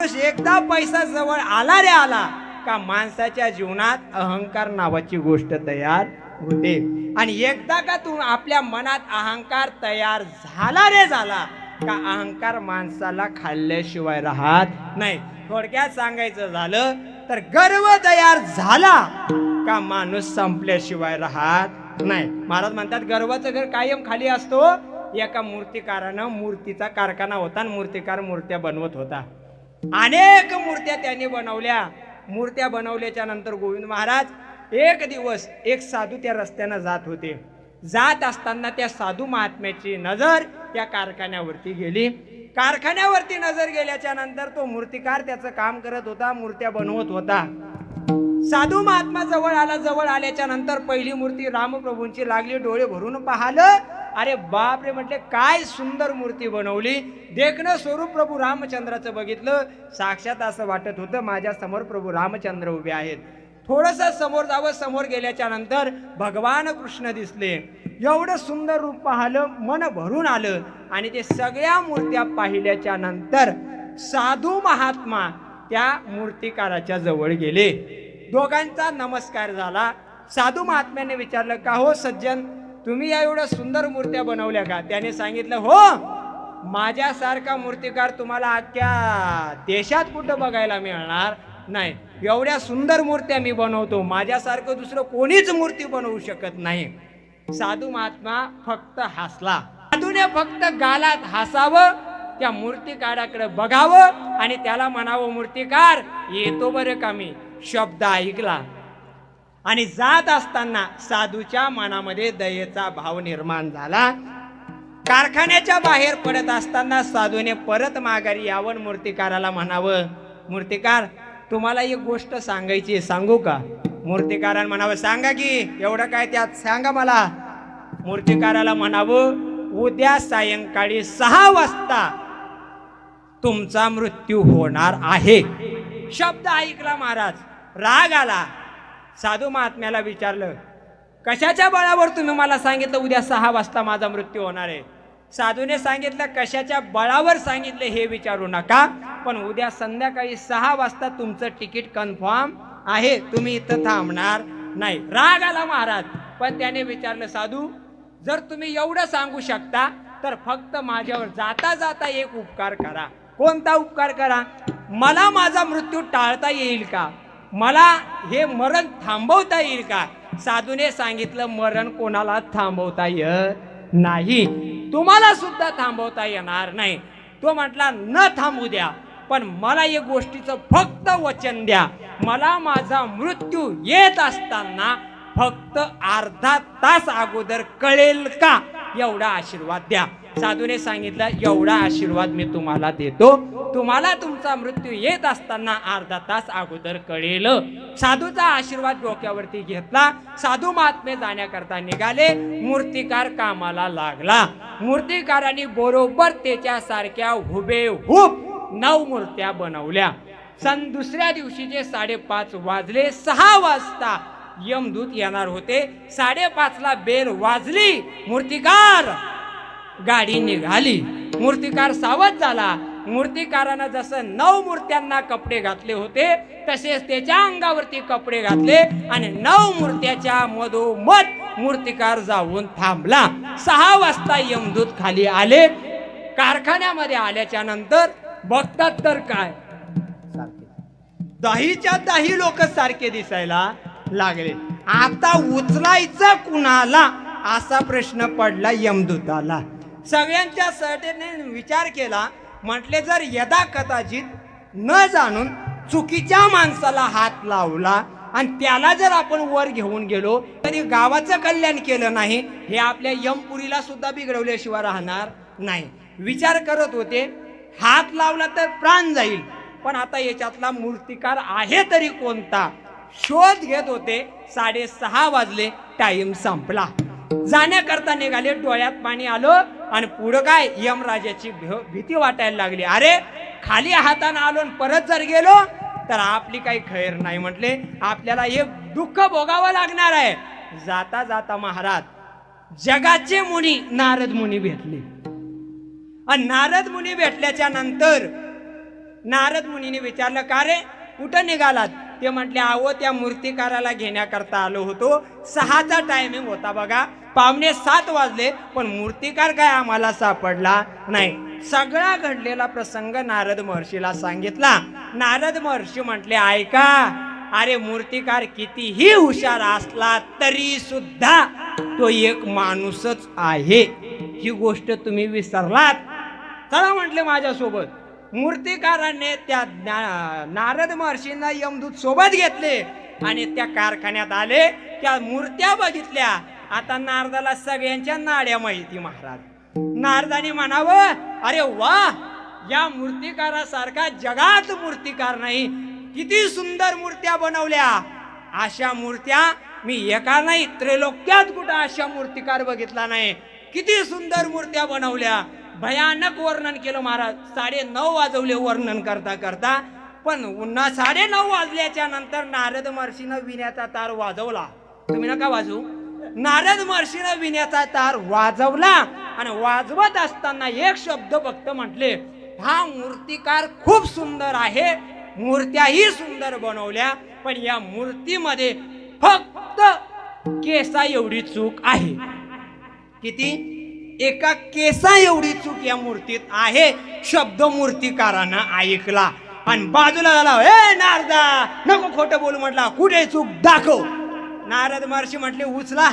माणूस एकदा पैसा जवळ आला रे आला का माणसाच्या जीवनात अहंकार नावाची गोष्ट तयार होते. आणि एकदा का तू आपल्या मनात अहंकार तयार झाला रे झाला का अहंकार माणसाला खाल्ल्याशिवाय राहत नाही. थोडक्यात सांगायचं झालं तर गर्व तयार झाला का माणूस संपल्याशिवाय राहत नाही. महाराज म्हणतात गर्वाचं घर कायम खाली असतो. एका मूर्तिकारानं मूर्तीचा कारखाना होता आणि मूर्तिकार मूर्त्या बनवत होता. अनेक मूर्त्या त्यांनी बनवल्या. मूर्त्या बनवल्याच्या नंतर गोविंद महाराज एक दिवस एक साधू त्या रस्त्यानं जात होते. जात असताना त्या साधू महात्म्याची नजर त्या कारखान्यावरती गेली. कारखान्यावरती नजर गेल्याच्या नंतर तो मूर्तिकार त्याचं काम करत होता, मूर्त्या बनवत होता. साधू महात्मा जवळ आला. जवळ आल्याच्या नंतर पहिली मूर्ती रामप्रभूंची लागली. डोळे भरून पाहिलं. अरे बाप रे म्हटले काय सुंदर मूर्ती बनवली. देखणं स्वरूप प्रभू रामचंद्राचं बघितलं. साक्षात असं वाटत होतं माझ्या समोर प्रभू रामचंद्र उभे आहेत. थोडस समोर जावं. समोर गेल्याच्या नंतर भगवान कृष्ण दिसले. एवढं सुंदर रूप पाहिलं, मन भरून आलं. आणि ते सगळ्या मूर्त्या पाहिल्याच्या नंतर साधू महात्मा त्या मूर्तिकाराच्या जवळ गेले. दोघांचा नमस्कार झाला. साधू महात्म्याने विचारलं का हो सज्जन तुम्ही या एवढ्या सुंदर मूर्त्या बनवल्या का? त्याने सांगितलं हो माझ्यासारखा मूर्तिकार तुम्हाला अख्ख्या देशात कुठं बघायला मिळणार नाही. एवढ्या सुंदर मूर्त्या मी बनवतो. माझ्यासारखं दुसरं कोणीच मूर्ती बनवू शकत नाही. साधू महात्मा फक्त हसला. साधूने फक्त गालात हसावं, त्या मूर्तिकाराकडे बघावं आणि त्याला म्हणावं मूर्तिकार येतो बरं का मी. शब्द ऐकला आणि जात असताना साधूच्या मनामध्ये दयेचा भाव निर्माण झाला. कारखान्याच्या बाहेर पडत असताना साधूने परत माघारी यावं. मूर्तिकाराला म्हणावं मूर्तिकार तुम्हाला एक गोष्ट सांगायची आहे, सांगू का? मूर्तिकाराला म्हणावं सांगा की. एवढं काय त्यात सांगा मला. मूर्तिकाराला म्हणावं उद्या सायंकाळी 6 वाजता तुमचा मृत्यू होणार आहे. शब्द ऐकला महाराज. राग आला. साधू महात्म्याला विचारलं कशाच्या बळावर तुम्ही मला सांगितलं उद्या 6 वाजता माझा मृत्यू होणार आहे? साधूने सांगितलं कशाच्या बळावर सांगितलं हे विचारू नका, पण उद्या संध्याकाळी 6 वाजता तुमचं तिकीट कन्फर्म आहे, तुम्ही इथं थांबणार नाही. राग आला महाराज. पण त्याने विचारलं साधू जर तुम्ही एवढं सांगू शकता तर फक्त माझ्यावर जाता जाता एक उपकार करा. कोणता उपकार करा? मला माझा मृत्यू टाळता येईल का? मला हे मरण थांबवता येईल का? साधूने सांगितलं मरण कोणाला थांबवता येत नाही, तुम्हाला सुद्धा थांबवता येणार नाही. तो म्हटला न थांबू द्या, पण मला एक गोष्टीचं फक्त वचन द्या. मला माझा मृत्यू येत असताना फक्त अर्धा तास अगोदर कळेल का एवढा आशीर्वाद द्या. साधूने सांगितलं एवढा आशीर्वाद मी तुम्हाला देतो. तुम्हाला तुमचा मृत्यू येत असताना अर्धा तास अगोदर कळेल. साधूचा आशीर्वाद डोक्यावरती घेतला. साधू महात्मे जाण्याकरता निघाले. मूर्तिकार कामाला लागला. मूर्तिकारांनी बरोबर त्याच्यासारख्या हुबेहूब 9 मूर्त्या बनवल्या. दुसऱ्या दिवशीचे 5:30 वाजले. 6 वाजता यमदूत येणार होते. 5:30ला बेल वाजली. मूर्तिकार गाडी निघाली. मूर्तिकार सावध झाला. मूर्तिकारानं जसं 9 मूर्त्यांना कपडे घातले होते तसेच त्याच्या अंगावरती कपडे घातले आणि 9 मूर्त्याच्या मधोमध मूर्तिकार जाऊन थांबला. 6 वाजता यमदूत खाली आले. कारखान्यामध्ये आल्याच्या नंतर बघतात तर काय 10च्या 10 लोक सारखे दिसायला लागले. आता उचलायचं कुणाला असा प्रश्न पडला यमदूताला. सगळ्यांच्या सहटेने विचार केला. म्हटले जर यदा कदाचित न जाणून चुकीच्या माणसाला हात लावला आणि त्याला जर आपण वर घेऊन गेलो तरी गावाचं कल्याण केलं नाही, हे आपल्या यमपुरीला सुद्धा बिघडवल्याशिवाय राहणार नाही. विचार करत होते हात लावला तर प्राण जाईल, पण आता याच्यातला मूर्तिकार आहे तरी कोणता शोध घेत होते. 6:30 वाजले. टाइम संपला. जाण्याकरता निघाले. डोळ्यात पाणी आलं आणि पुढं काय यमराजाची भीती वाटायला लागली. अरे खाली हाताने आलो परत जर गेलो तर आपली काही खैर नाही. म्हटले आपल्याला हे दुःख भोगावं लागणार आहे. जाता जाता महाराज जगाचे मुनी नारद मुनी भेटले आणि नारद मुनी भेटल्याच्या नंतर नारद मुनीने विचारलं, का रे कुठं निघालात? ते म्हटले, अहो त्या मूर्तिकाराला घेण्याकरता आलो होतो. 6चा टायमिंग होता बघा, 6:45 वाजले, पण मूर्तिकार काय आम्हाला सापडला नाही. सगळा घडलेला प्रसंग नारद महर्षीला सांगितला. नारद महर्षी म्हटले, ऐका, अरे मूर्तिकार कितीही हुशार असला तरी सुद्धा तो एक माणूसच आहे, ही गोष्ट तुम्ही विसरलात. चला म्हटले माझ्यासोबत. मूर्तिकाराने त्या नारद महर्षींना यमदूत सोबत घेतले आणि त्या कारखान्यात आले. त्या मूर्त्या बघितल्या. आता नारदाला सगळ्यांच्या नाड्या माहिती महाराज. नारदाने म्हणावं, अरे वा, या मूर्तिकारासारखा जगात मूर्तिकार नाही. किती सुंदर मूर्त्या बनवल्या. अशा मूर्त्या मी एका नाही त्रैलोक्यात कुठं अशा मूर्तिकार बघितला नाही. किती सुंदर मूर्त्या बनवल्या. भयानक वर्णन केलं महाराज. 9:30 वाजवले वर्णन करता करता. पण 9:30 वाजल्याच्या नंतर नारद महर्षीनं विण्याचा तार वाजवला. तुम्ही नका वाजवू. नारद महर्षीनं विण्याचा तार वाजवला आणि वाजवत असताना एक शब्द फक्त म्हटले, हा मूर्तिकार खूप सुंदर आहे. मूर्त्याही सुंदर बनवल्या, पण या मूर्तीमध्ये फक्त केसा एवढी चूक आहे. किती? एका केसा एवढी चूक या मूर्तीत आहे. शब्द मूर्तिकारानं ऐकला आणि बाजूला झाला. ए नारदा, नको खोटं बोलू म्हटला, कुठे चूक दाखव. नारद महर्षी म्हटले, उचला